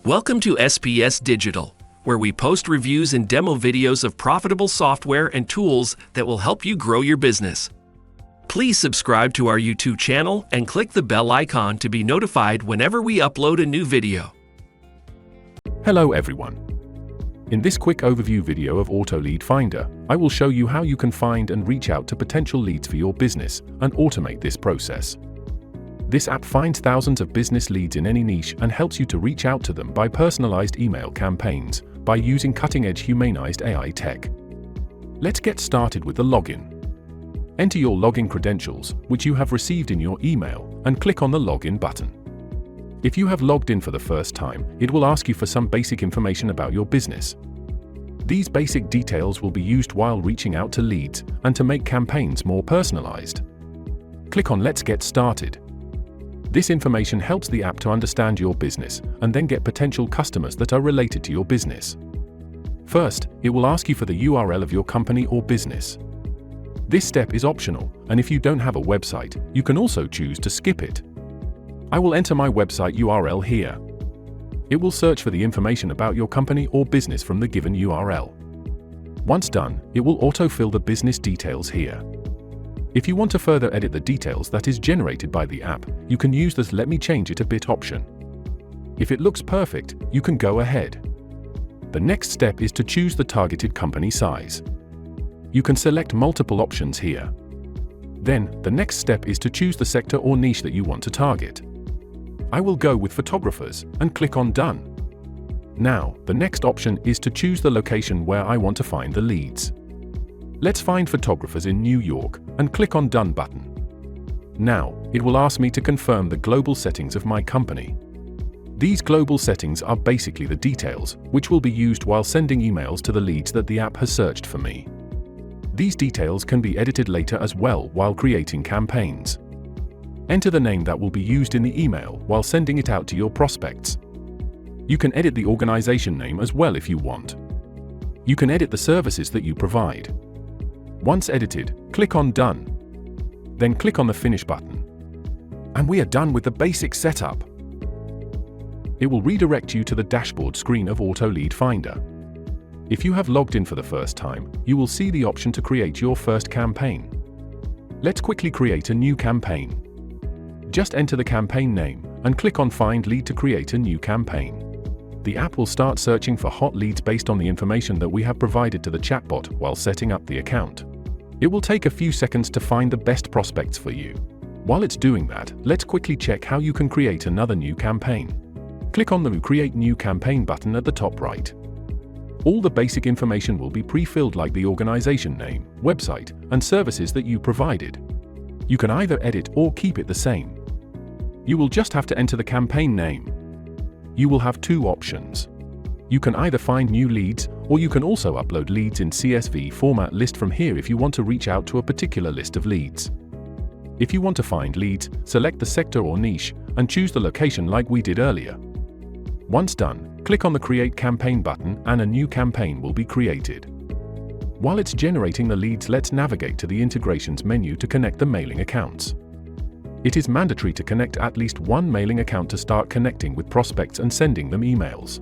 Welcome to SPS Digital, where we post reviews and demo videos of profitable software and tools that will help you grow your business. Please subscribe to our YouTube channel and click the bell icon to be notified whenever we upload a new video. Hello everyone. In this quick overview video of AutoLeadFindr, I will show you how you can find and reach out to potential leads for your business and automate this process. This app finds thousands of business leads in any niche and helps you to reach out to them by personalized email campaigns by using cutting-edge humanized AI tech. Let's get started with the login. Enter your login credentials, which you have received in your email, and click on the login button. If you have logged in for the first time, it will ask you for some basic information about your business. These basic details will be used while reaching out to leads and to make campaigns more personalized. Click on Let's Get Started. This information helps the app to understand your business and then get potential customers that are related to your business. First, it will ask you for the URL of your company or business. This step is optional, and if you don't have a website, you can also choose to skip it. I will enter my website URL here. It will search for the information about your company or business from the given URL. Once done, it will autofill the business details here. If you want to further edit the details that is generated by the app, you can use this Let Me Change It a Bit option. If it looks perfect, you can go ahead. The next step is to choose the targeted company size. You can select multiple options here. Then, the next step is to choose the sector or niche that you want to target. I will go with photographers and click on Done. Now, the next option is to choose the location where I want to find the leads. Let's find photographers in New York and click on Done button. Now, it will ask me to confirm the global settings of my company. These global settings are basically the details, which will be used while sending emails to the leads that the app has searched for me. These details can be edited later as well while creating campaigns. Enter the name that will be used in the email while sending it out to your prospects. You can edit the organization name as well if you want. You can edit the services that you provide. Once edited, click on Done. Then click on the Finish button. And we are done with the basic setup. It will redirect you to the dashboard screen of AutoLeadFindr. If you have logged in for the first time, you will see the option to create your first campaign. Let's quickly create a new campaign. Just enter the campaign name and click on Find Lead to create a new campaign. The app will start searching for hot leads based on the information that we have provided to the chatbot while setting up the account. It will take a few seconds to find the best prospects for you. While it's doing that, let's quickly check how you can create another new campaign. Click on the Create New Campaign button at the top right. All the basic information will be pre-filled like the organization name, website, and services that you provided. You can either edit or keep it the same. You will just have to enter the campaign name. You will have two options. You can either find new leads, or you can also upload leads in CSV format list from here if you want to reach out to a particular list of leads. If you want to find leads, select the sector or niche, and choose the location like we did earlier. Once done, click on the Create Campaign button and a new campaign will be created. While it's generating the leads, let's navigate to the Integrations menu to connect the mailing accounts. It is mandatory to connect at least one mailing account to start connecting with prospects and sending them emails.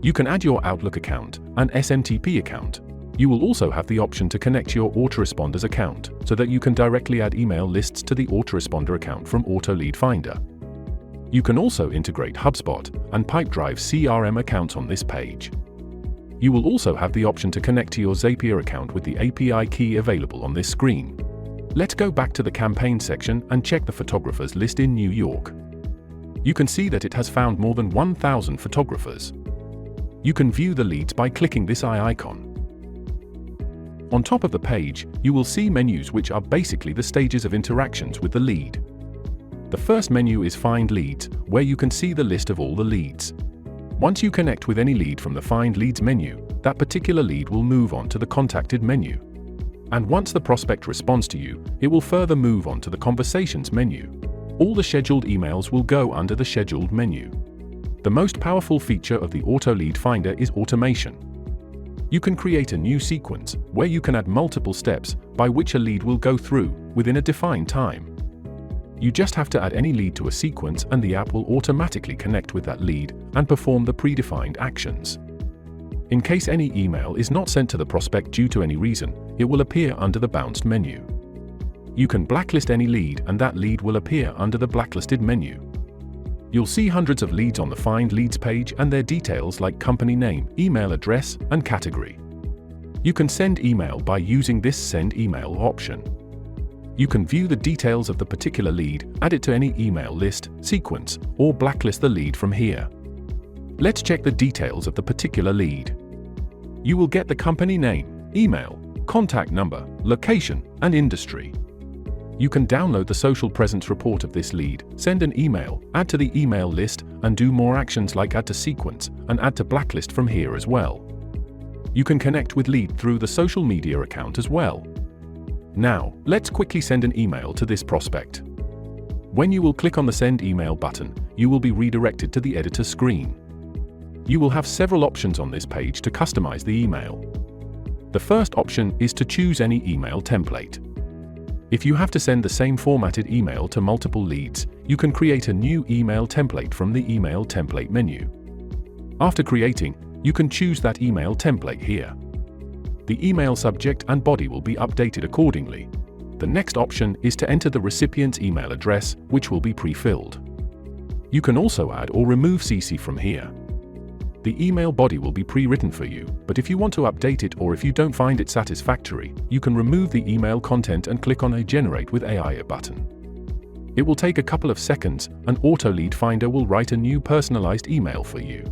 You can add your Outlook account, an SMTP account. You will also have the option to connect your autoresponders account so that you can directly add email lists to the autoresponder account from AutoLeadFindr. You can also integrate HubSpot and Pipedrive CRM accounts on this page. You will also have the option to connect to your Zapier account with the API key available on this screen. Let's go back to the campaign section and check the photographers list in New York. You can see that it has found more than 1,000 photographers. You can view the leads by clicking this eye icon. On top of the page, you will see menus which are basically the stages of interactions with the lead. The first menu is Find Leads, where you can see the list of all the leads. Once you connect with any lead from the Find Leads menu, that particular lead will move on to the Contacted menu. And once the prospect responds to you, it will further move on to the Conversations menu. All the scheduled emails will go under the Scheduled menu. The most powerful feature of the AutoLeadFindr is automation. You can create a new sequence where you can add multiple steps by which a lead will go through within a defined time. You just have to add any lead to a sequence and the app will automatically connect with that lead and perform the predefined actions. In case any email is not sent to the prospect due to any reason, it will appear under the bounced menu. You can blacklist any lead and that lead will appear under the blacklisted menu. You'll see hundreds of leads on the Find Leads page and their details like company name, email address, and category. You can send email by using this Send Email option. You can view the details of the particular lead, add it to any email list, sequence, or blacklist the lead from here. Let's check the details of the particular lead. You will get the company name, email, contact number, location, and industry. You can download the social presence report of this lead, send an email, add to the email list, and do more actions like add to sequence and add to blacklist from here as well. You can connect with lead through the social media account as well. Now, let's quickly send an email to this prospect. When you will click on the Send Email button, you will be redirected to the editor screen. You will have several options on this page to customize the email. The first option is to choose any email template. If you have to send the same formatted email to multiple leads, you can create a new email template from the Email Template menu. After creating, you can choose that email template here. The email subject and body will be updated accordingly. The next option is to enter the recipient's email address, which will be pre-filled. You can also add or remove CC from here. The email body will be pre-written for you, but if you want to update it or if you don't find it satisfactory, you can remove the email content and click on a Generate with AI button. It will take a couple of seconds, and AutoLeadFindr will write a new personalized email for you.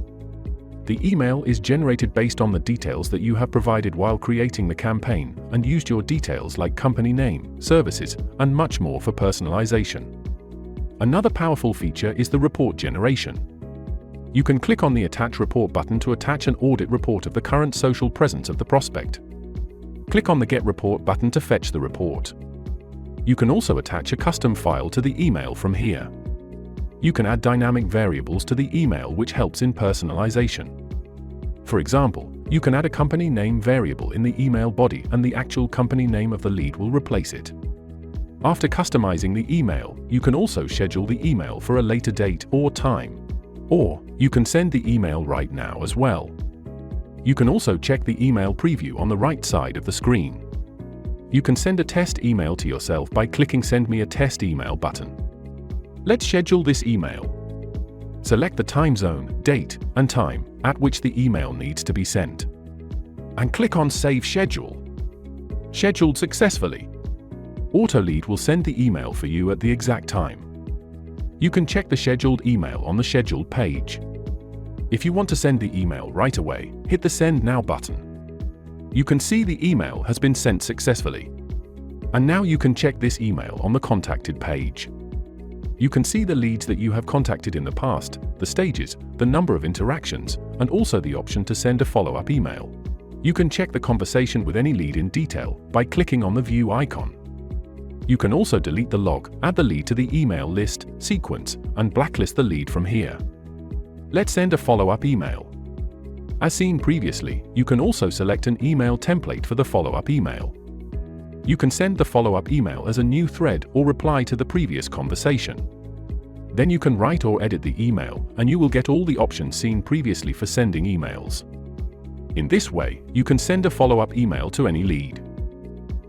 The email is generated based on the details that you have provided while creating the campaign, and used your details like company name, services, and much more for personalization. Another powerful feature is the report generation. You can click on the Attach Report button to attach an audit report of the current social presence of the prospect. Click on the Get Report button to fetch the report. You can also attach a custom file to the email from here. You can add dynamic variables to the email, which helps in personalization. For example, you can add a company name variable in the email body and the actual company name of the lead will replace it. After customizing the email, you can also schedule the email for a later date or time. Or, you can send the email right now as well. You can also check the email preview on the right side of the screen. You can send a test email to yourself by clicking Send Me a Test Email button. Let's schedule this email. Select the time zone, date, and time at which the email needs to be sent. And click on Save Schedule. Scheduled successfully. AutoLead will send the email for you at the exact time. You can check the scheduled email on the Scheduled page. If you want to send the email right away, hit the Send Now button. You can see the email has been sent successfully. And now you can check this email on the Contacted page. You can see the leads that you have contacted in the past, the stages, the number of interactions, and also the option to send a follow-up email. You can check the conversation with any lead in detail by clicking on the View icon. You can also delete the log, add the lead to the email list, sequence, and blacklist the lead from here. Let's send a follow-up email. As seen previously, you can also select an email template for the follow-up email. You can send the follow-up email as a new thread or reply to the previous conversation. Then you can write or edit the email, and you will get all the options seen previously for sending emails. In this way, you can send a follow-up email to any lead.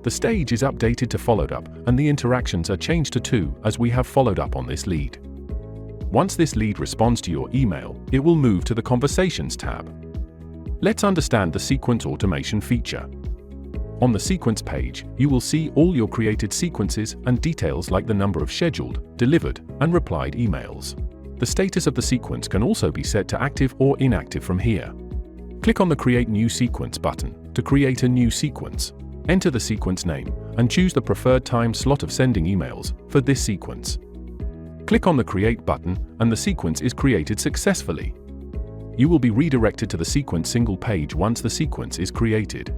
The stage is updated to followed up, and the interactions are changed to 2 as we have followed up on this lead. Once this lead responds to your email, it will move to the Conversations tab. Let's understand the sequence automation feature. On the Sequence page, you will see all your created sequences and details like the number of scheduled, delivered, and replied emails. The status of the sequence can also be set to active or inactive from here. Click on the Create New Sequence button to create a new sequence. Enter the sequence name and choose the preferred time slot of sending emails for this sequence. Click on the Create button and the sequence is created successfully. You will be redirected to the sequence single page once the sequence is created.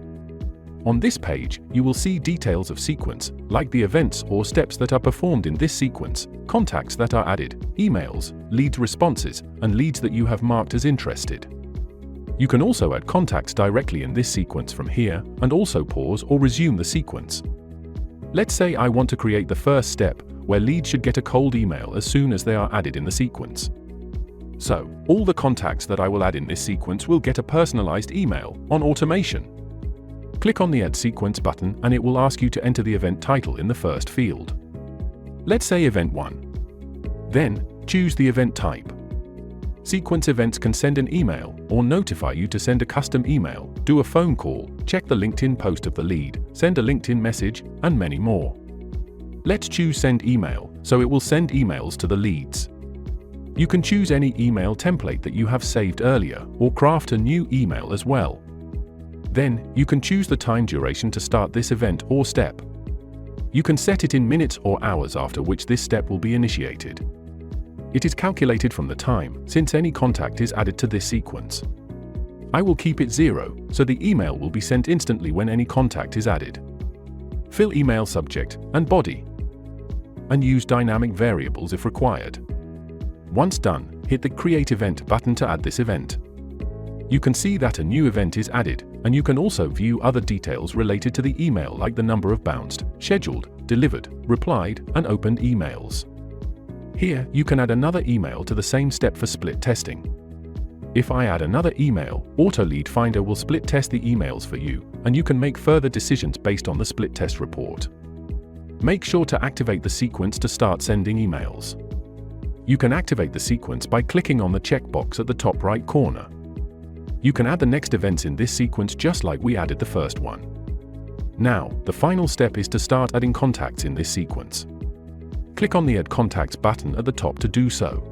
On this page, you will see details of sequence, like the events or steps that are performed in this sequence, contacts that are added, emails, lead responses, and leads that you have marked as interested. You can also add contacts directly in this sequence from here, and also pause or resume the sequence. Let's say I want to create the first step, where leads should get a cold email as soon as they are added in the sequence. So, all the contacts that I will add in this sequence will get a personalized email on automation. Click on the Add Sequence button and it will ask you to enter the event title in the first field. Let's say Event 1. Then, choose the event type. Sequence events can send an email or notify you to send a custom email, do a phone call, check the LinkedIn post of the lead, send a LinkedIn message, and many more. Let's choose Send Email, so it will send emails to the leads. You can choose any email template that you have saved earlier or craft a new email as well. Then, you can choose the time duration to start this event or step. You can set it in minutes or hours after which this step will be initiated. It is calculated from the time, since any contact is added to this sequence. I will keep it 0, so the email will be sent instantly when any contact is added. Fill email subject and body. And use dynamic variables if required. Once done, hit the Create Event button to add this event. You can see that a new event is added, and you can also view other details related to the email like the number of bounced, scheduled, delivered, replied, and opened emails. Here, you can add another email to the same step for split testing. If I add another email, AutoLeadFindr will split test the emails for you, and you can make further decisions based on the split test report. Make sure to activate the sequence to start sending emails. You can activate the sequence by clicking on the checkbox at the top right corner. You can add the next events in this sequence just like we added the first one. Now, the final step is to start adding contacts in this sequence. Click on the Add Contacts button at the top to do so.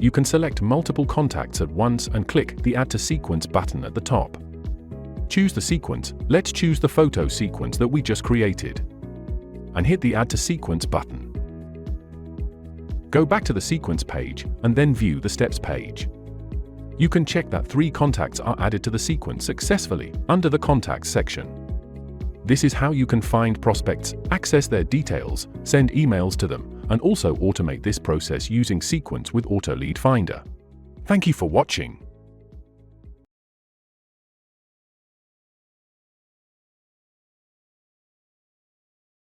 You can select multiple contacts at once and click the Add to Sequence button at the top. Choose the sequence. Let's choose the photo sequence that we just created. And hit the Add to Sequence button. Go back to the sequence page and then view the steps page. You can check that 3 contacts are added to the sequence successfully under the Contacts section. This is how you can find prospects, access their details, send emails to them, and also automate this process using Sequence with AutoLeadFindr. Thank you for watching.